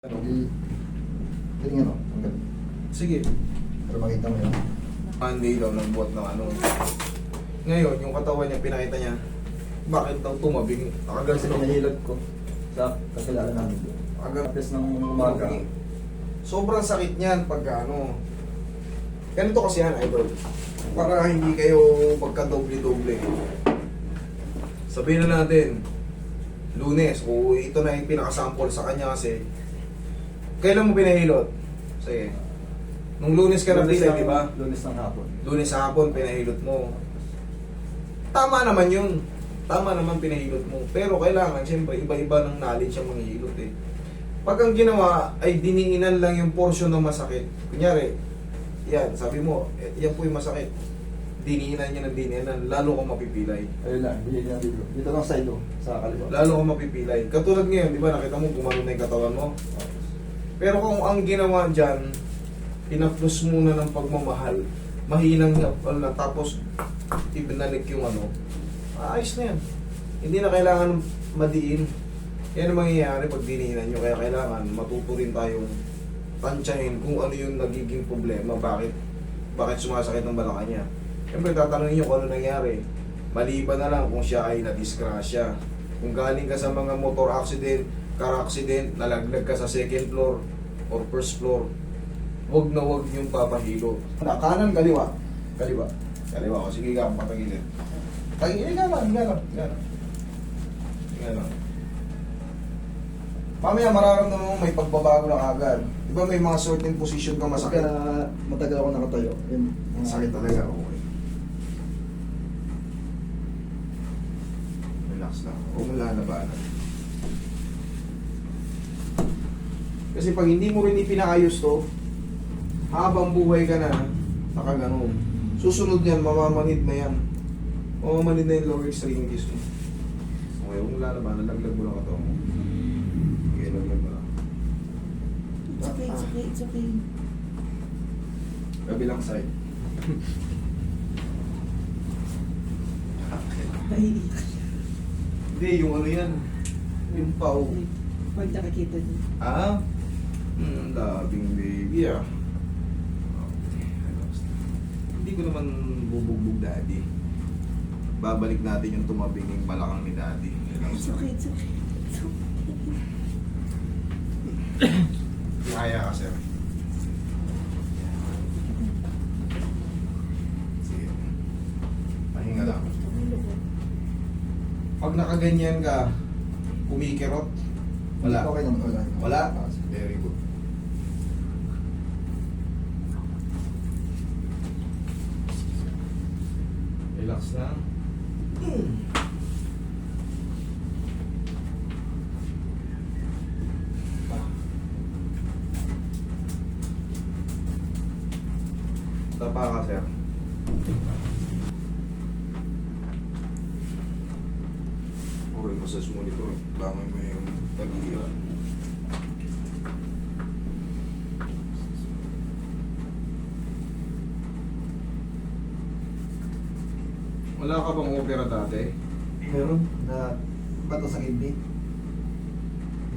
Hindi, galing ano, ang galing. Sige. Para makita mo yun. Monday daw nagbuhat ng ano. Ngayon, yung katawan niya, pinakita niya, bakit daw tumabing? Kasi Nakaganto. pinahilot ko sa kakilala namin doon. Agapes ng umaga. Sobrang sakit niyan pagka ano. Ganito kasi yan, idol. Para hindi kayo magka-doble-doble. Sabihin na natin, Lunes, o ito na yung pinakasample sa kanya kasi, kailan mo pinahilot? Sige. Nung Lunes ka na pila, di ba? Lunes ng hapon. Lunes sa hapon, pinahilot mo. Tama naman yun. Tama naman pinahilot mo. Pero kailangan, siyempre, iba-iba ng knowledge ang mga hilot eh. Pag ang ginawa ay diniinan lang yung portion ng masakit. Kunyari, yan, sabi mo, yan po yung masakit. Diniinan niya ng diniinan, lalo kang mapipilay. Ayun lang, bilhin na dito. Dito lang side do, sa kaliwa. Lalo kang mapipilay. Katulad ngayon, di ba, nakita mo, gumano na yung katawan mo. Pero kung ang ginawa dyan, pinaplos muna ng pagmamahal, mahinang na, tapos ibinalik yung ano, ayos na yan. Hindi na kailangan madiin. Yan ang mangyayari pag diniinan nyo. Kaya kailangan matuto rin tayong tansyahin kung ano yung nagiging problema, bakit sumasakit ng balakang niya. Siyempre tatanungin nyo kung ano nangyari. Maliban na lang kung siya ay nadisgrasya. Kung galing ka sa mga motor accident, car accident, nalaglag ka sa second floor or first floor, wag na wag yung papahilo. Kanan, kaliwa. Kaliwa. Kaliwa. O sige ka, patagilid. Tagilid ka lang, higa lang. Higa lang. Higa lang. Mamaya mararamdaman mo may pagbabago na agad. Di ba may mga certain position ka masakit? Kaya matagal ako nakatayo. Yun, Sakit talaga. Okay. Relax lang. Huwag mo lalabanan. Kasi pag hindi mo rin ipinaayos to, habang buhay ka na, nakaganon. Susunod yan, mamamanid na yan. Mamamanid na yung lower extremities mo. Okay, huwag mo lalabanan. Laglag mo lang ito mo. Okay, laglag mo lang. It's okay, it's okay, it's okay. Kabilang side. Ay, Hindi, yung ano yan. Yung pau. pag nakakita niyo. Ah? Labing baby ah. Okay, relax na. Hindi ko naman bubugbog daddy. Babalik natin yung tumabing yung balakang ni daddy. Relax It's na. okay, it's okay. It's okay. Kaya ka sir. Sige. Pahinga lang. Pag nakaganyan ka, kumikirot, wala. Okay naman, wala. Wala? Very good. Relax lang. Tapa ka, sir. Okay, massage mo nito. Bangon mo yung pag-iira. Wala ka bang opera dati? Meron na bato sa kidney.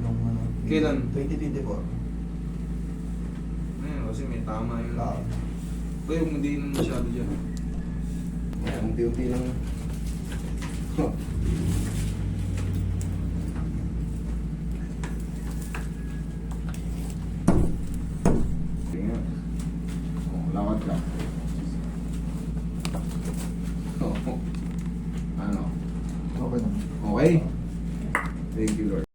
Yung ano, Kailan? 2024. Ayun, kasi may tama yun. Ah, Kaya huwag mo din masyado dyan. Ayan, unti-unti lang. Tingnan. Oh, lakad ka. Oh, ano? okay naman. Okay? Thank you, Lord.